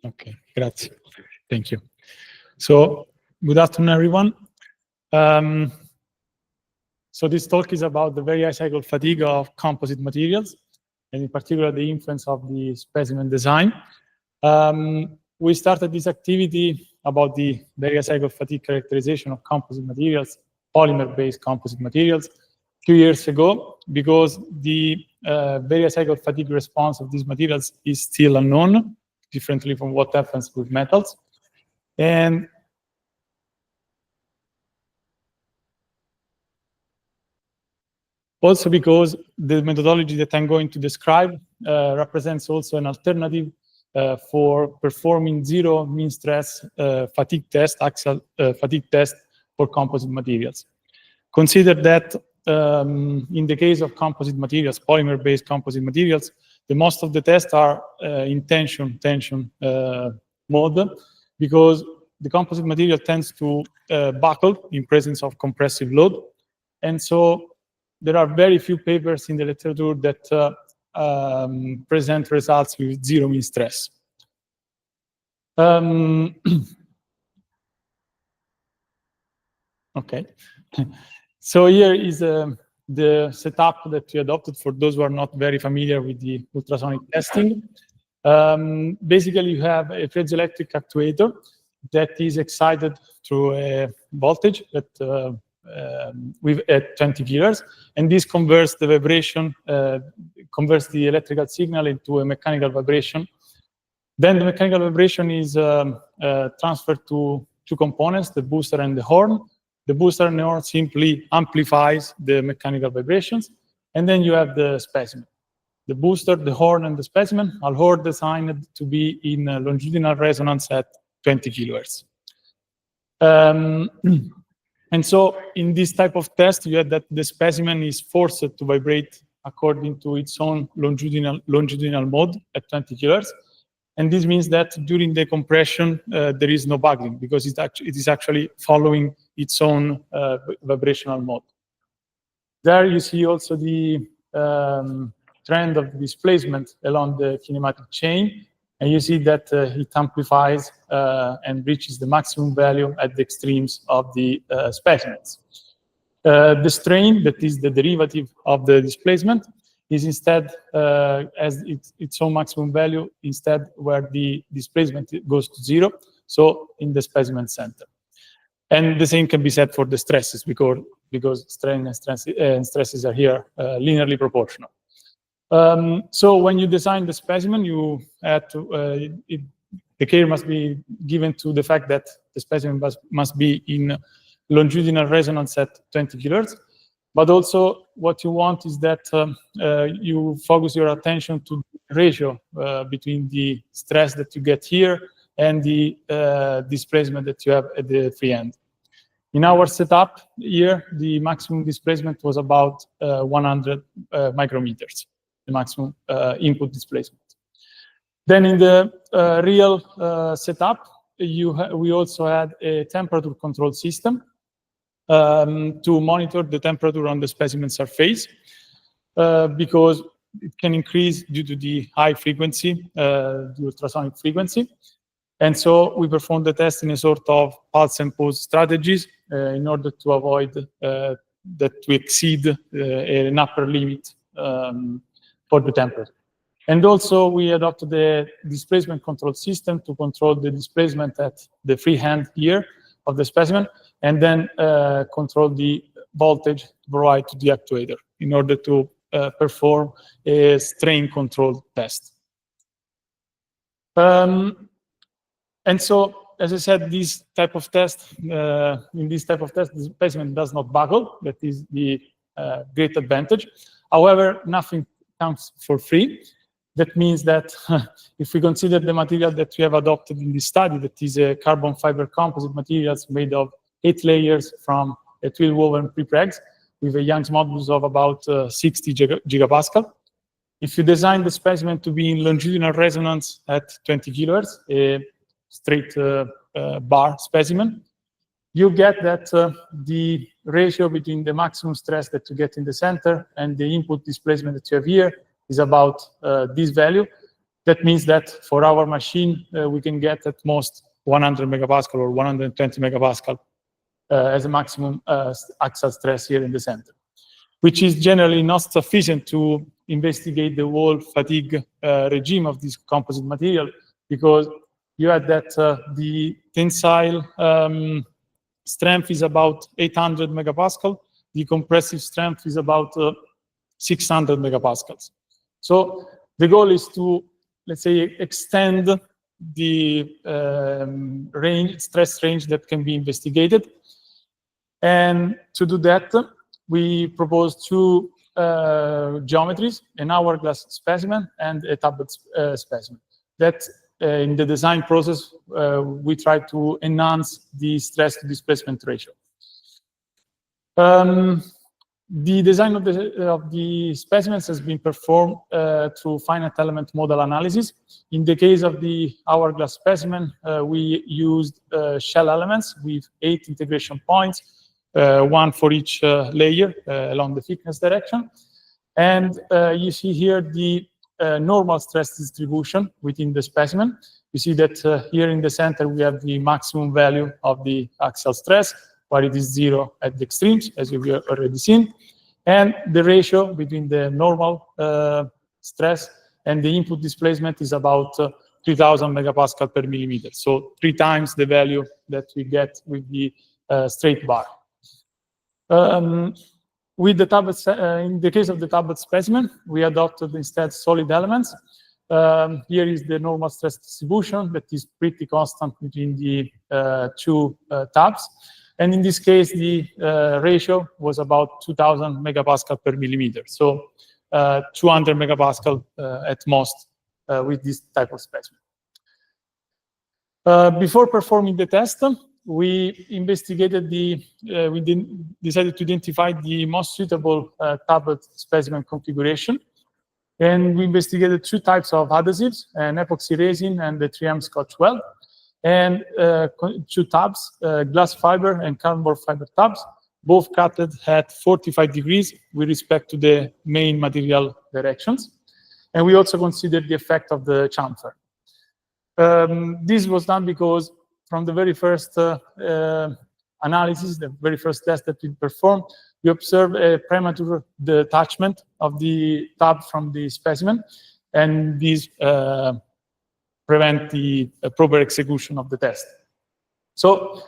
Okay, grazie. Thank you. So, good afternoon, everyone. So this talk is about the very high cycle fatigue of composite materials, and in particular, the influence of the specimen design. We started this activity about the very high cycle fatigue characterization of composite materials, polymer-based composite materials, a few years ago, because the very high cycle fatigue response of these materials is still unknown, differently from what happens with metals. And also because the methodology that I'm going to describe represents also an alternative for performing zero mean stress fatigue test, axial fatigue test for composite materials. Consider that in the case of composite materials, polymer-based composite materials, the most of the tests are in tension mode, because the composite material tends to buckle in presence of compressive load. And so there are very few papers in the literature that present results with zero mean stress. Okay. So here is the setup that we adopted for those who are not very familiar with the ultrasonic testing. Basically, you have a piezoelectric actuator that is excited through a voltage that at 20 kilohertz, and this converts the vibration, converts the electrical signal into a mechanical vibration. Then the mechanical vibration is transferred to two components, the booster and the horn. The booster and the horn simply amplifies the mechanical vibrations, and then you have the specimen. The booster, the horn, and the specimen are all designed to be in longitudinal resonance at 20 kilohertz. And so in this type of test, you have that the specimen is forced to vibrate according to its own longitudinal mode at 20 kilohertz. And this means that during the compression, there is no buckling, because it is actually following its own vibrational mode. There you see also the trend of displacement along the kinematic chain. And you see that it amplifies and reaches the maximum value at the extremes of the specimens. The strain, that is the derivative of the displacement, is instead as its own maximum value, instead where the displacement goes to zero, so in the specimen center. And the same can be said for the stresses, because strain and stresses are here linearly proportional. So when you design the specimen, you have to, the care must be given to the fact that the specimen must be in longitudinal resonance at 20 kilohertz. But also what you want is that you focus your attention to the ratio between the stress that you get here and the displacement that you have at the free end. In our setup here, the maximum displacement was about 100 micrometers, the maximum input displacement. Then in the real setup, we also had a temperature control system to monitor the temperature on the specimen surface, because it can increase due to the high frequency, the ultrasonic frequency. And so we performed the test in a sort of pulse and pose strategies in order to avoid that we exceed an upper limit for the temperature. And also we adopted the displacement control system to control the displacement at the free hand here of the specimen, and then control the voltage to provide to the actuator in order to perform a strain control test. And so, as I said, this type of test, in this type of test, the specimen does not buckle. That is the great advantage. However, nothing comes for free. That means that if we consider the material that we have adopted in this study, that is a carbon fiber composite materials made of 8 layers from a twill-woven prepregs with a Young's modulus of about 60 gigapascal. If you design the specimen to be in longitudinal resonance at 20 kilohertz, a straight bar specimen, you get that the ratio between the maximum stress that you get in the center and the input displacement that you have here is about this value. That means that for our machine, we can get at most 100 megapascal or 120 megapascal as a maximum axial stress here in the center, which is generally not sufficient to investigate the whole fatigue regime of this composite material, because you had that the tensile strength is about 800 megapascal, the compressive strength is about 600 megapascals. So the goal is to, let's say, extend the stress range that can be investigated. And to do that, we propose two geometries, an hourglass specimen and a tablet specimen. That in the design process, we try to enhance the stress to displacement ratio. The design of the specimens has been performed through finite element model analysis. In the case of the hourglass specimen, we used shell elements with 8 integration points, one for each layer along the thickness direction. And you see here the normal stress distribution within the specimen. You see that here in the center we have the maximum value of the axial stress, while it is 0 at the extremes, as we have already seen. And the ratio between the normal stress and the input displacement is about 3,000 megapascal per millimeter. So 3 times the value that we get with the straight bar. With the tablet, in the case of the tablet specimen, we adopted instead solid elements. Here is the normal stress distribution that is pretty constant between the two tabs. And in this case, the ratio was about 2,000 megapascal per millimeter. So 200 megapascal at most with this type of specimen. Before performing the test, we investigated we decided to identify the most suitable tablet specimen configuration. And we investigated 2 types of adhesives, an epoxy resin and the 3M Scotch weld, and 2 tabs, glass fiber and cardboard fiber tabs, both cut at 45 degrees with respect to the main material directions. And we also considered the effect of the chamfer. This was done because from the very first analysis, the very first test that we performed, we observed a premature detachment of the tab from the specimen, and this prevent the proper execution of the test. So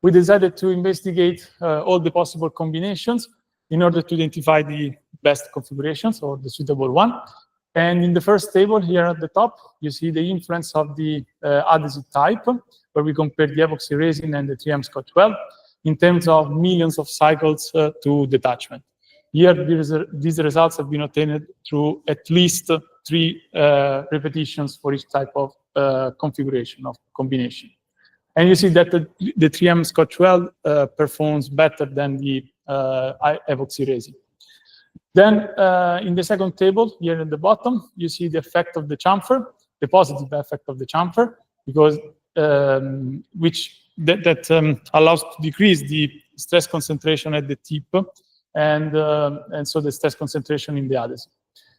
we decided to investigate all the possible combinations in order to identify the best configurations or the suitable one. And in the first table here at the top, you see the influence of the adhesive type, where we compare the epoxy resin and the 3M Scotch weld in terms of millions of cycles to detachment. Here, these results have been obtained through at least 3 repetitions for each type of configuration of combination. And you see that the 3M Scotch weld performs better than the epoxy resin. Then in the second table, here at the bottom, you see the effect of the chamfer, the positive effect of the chamfer, because that allows to decrease the stress concentration at the tip, and so the stress concentration in the adhesive.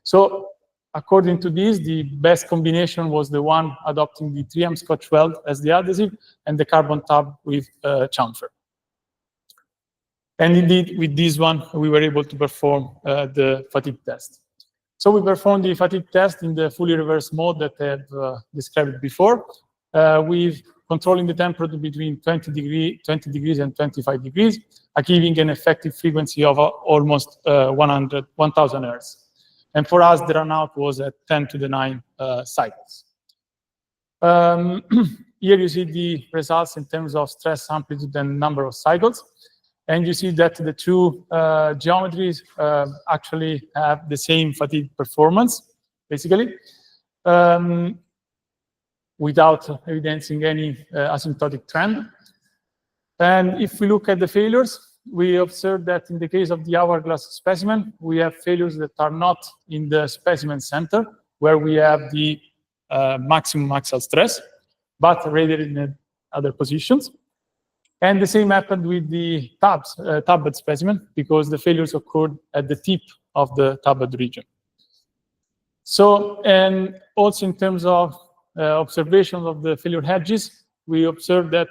So according to this, the best combination was the one adopting the 3M Scotch weld as the adhesive and the carbon tab with chamfer. And indeed, with this one, we were able to perform the fatigue test. So we performed the fatigue test in the fully reversed mode that I have described before, with controlling the temperature between 20 degrees and 25 degrees, achieving an effective frequency of almost 1,000 Hertz. And for us, the runout was at 10 to the 9 cycles. Here you see the results in terms of stress amplitude and number of cycles. And you see that the 2 geometries actually have the same fatigue performance, basically, without evidencing any asymptotic trend. And if we look at the failures, we observe that in the case of the hourglass specimen, we have failures that are not in the specimen center, where we have the maximum axial stress, but rather in other positions. And the same happened with the tablet specimen, because the failures occurred at the tip of the tablet region. So, and also in terms of observations of the failure edges, we observed that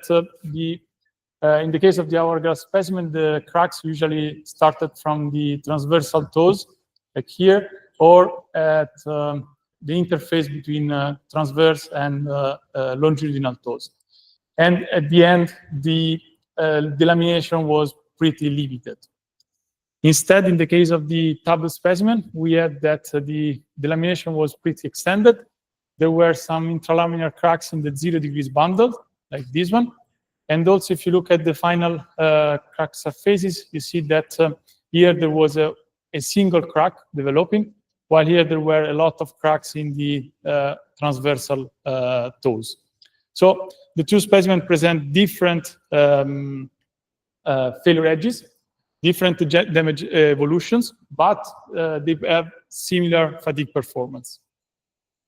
in the case of the hourglass specimen, the cracks usually started from the transversal toes, like here, or at the interface between transverse and longitudinal toes. And at the end, the delamination was pretty limited. Instead, in the case of the tablet specimen, we had that the delamination was pretty extended. There were some intralaminar cracks in the 0 degrees bundle, like this one. And also, if you look at the final crack surfaces, you see that here there was a single crack developing, while here there were a lot of cracks in the transversal toes. So the two specimens present different failure edges, different damage evolutions, but they have similar fatigue performance.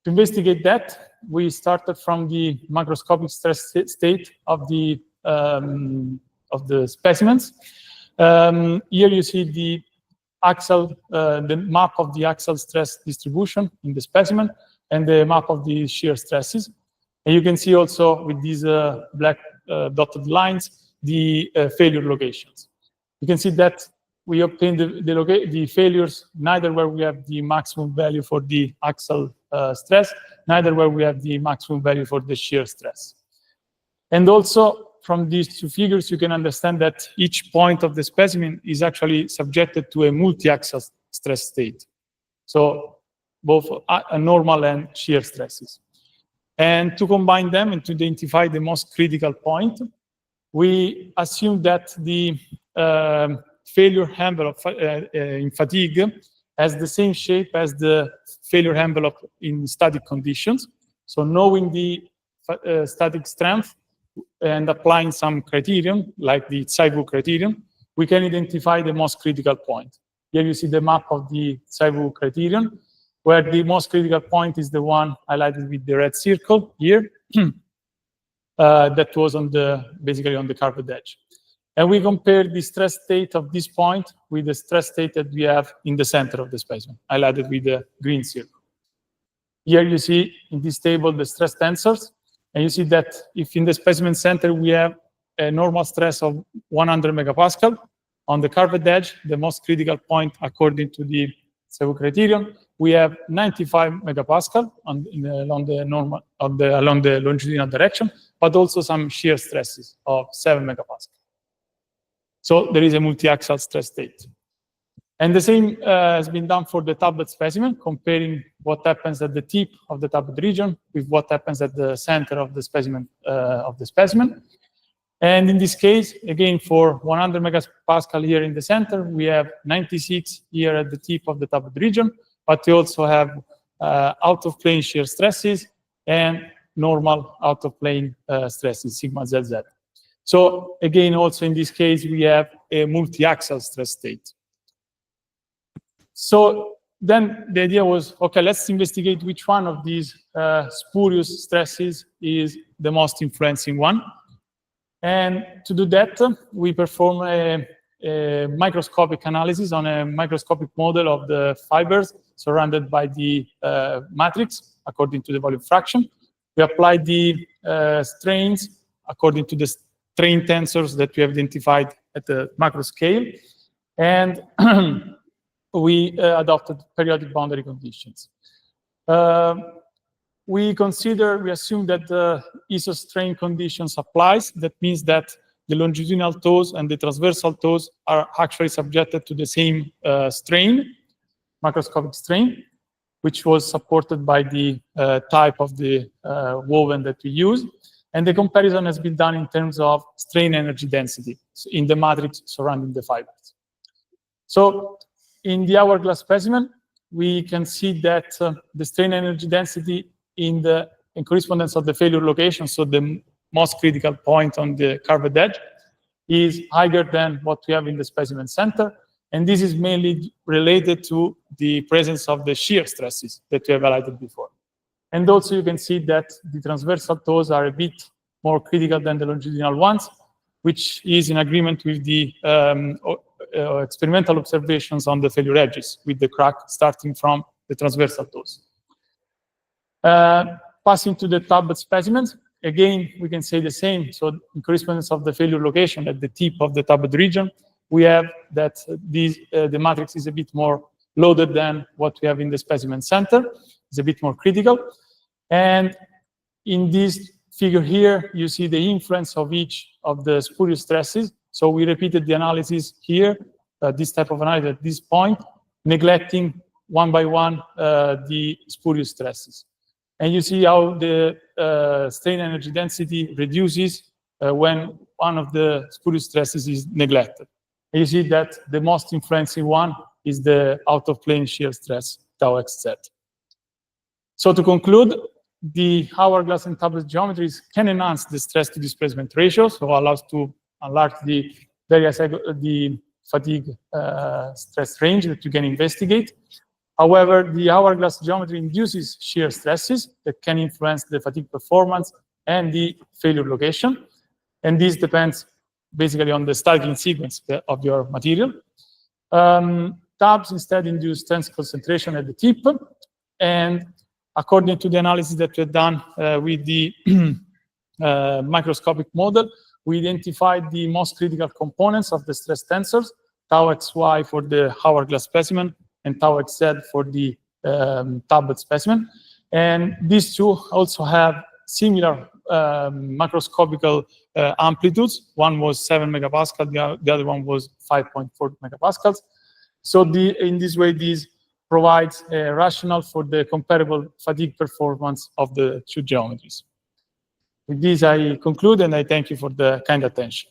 To investigate that, we started from the macroscopic stress state of the specimens. Here you see the axial, the map of the axial stress distribution in the specimen, and the map of the shear stresses. And you can see also with these black dotted lines the failure locations. You can see that we obtained the failures neither where we have the maximum value for the axial stress, neither where we have the maximum value for the shear stress. And also from these two figures, you can understand that each point of the specimen is actually subjected to a multi-axial stress state. So both normal and shear stresses. And to combine them and to identify the most critical point, we assume that the failure envelope in fatigue has the same shape as the failure envelope in static conditions. So knowing the static strength and applying some criterion, like the Tsai-Wu criterion, we can identify the most critical point. Here you see the map of the Tsai-Wu criterion, where the most critical point is the one highlighted with the red circle here, that was on basically on the carved edge. And we compare the stress state of this point with the stress state that we have in the center of the specimen, highlighted with the green circle. Here you see in this table the stress tensors, and you see that if in the specimen center we have a normal stress of 100 megapascal, on the carved edge, the most critical point according to the Tsai-Wu criterion, we have 95 megapascal along the longitudinal direction, but also some shear stresses of 7 megapascal. So there is a multi-axial stress state. And the same has been done for the tablet specimen, comparing what happens at the tip of the tablet region with what happens at the center of the specimen. And in this case, again, for 100 megapascal here in the center, we have 96 here at the tip of the tablet region, but we also have out-of-plane shear stresses and normal out-of-plane stresses, sigma ZZ. So again, also in this case, we have a multi-axial stress state. So then the idea was, okay, let's investigate which one of these spurious stresses is the most influencing one. And to do that, we perform a microscopic analysis on a microscopic model of the fibers surrounded by the matrix according to the volume fraction. We apply the strains according to the strain tensors that we have identified at the macro scale, and we adopted periodic boundary conditions. We assume that the isostrain conditions applies. That means that the longitudinal toes and the transversal toes are actually subjected to the same strain, macroscopic strain, which was supported by the type of the woven that we use. And the comparison has been done in terms of strain energy density in the matrix surrounding the fibers. So in the hourglass specimen, we can see that the strain energy density in correspondence of the failure location, so the most critical point on the carved edge, is higher than what we have in the specimen center. And this is mainly related to the presence of the shear stresses that we have highlighted before. And also you can see that the transversal toes are a bit more critical than the longitudinal ones, which is in agreement with the experimental observations on the failure edges, with the crack starting from the transversal toes. Passing to the tablet specimens, again, we can say the same. So in correspondence of the failure location at the tip of the tablet region, we have that the matrix is a bit more loaded than what we have in the specimen center. It's a bit more critical. And in this figure here, you see the influence of each of the spurious stresses. So we repeated the analysis here, this type of analysis at this point, neglecting one by one the spurious stresses. And you see how the strain energy density reduces when one of the spurious stresses is neglected. And you see that the most influencing one is the out-of-plane shear stress, tau xz. So to conclude, the hourglass and tablet geometries can enhance the stress to displacement ratio, so allows to enlarge the fatigue stress range that you can investigate. However, the hourglass geometry induces shear stresses that can influence the fatigue performance and the failure location. And this depends basically on the starting sequence of your material. Tabs instead induce strength concentration at the tip. And according to the analysis that we have done with the microscopic model, we identified the most critical components of the stress tensors, tau xy for the hourglass specimen, and tau xz for the tablet specimen. And these two also have similar macroscopical amplitudes. One was 7 megapascal, the other one was 5.4 megapascals. So in this way, these provides a rationale for the comparable fatigue performance of the two geometries. With this, I conclude, and I thank you for the kind attention.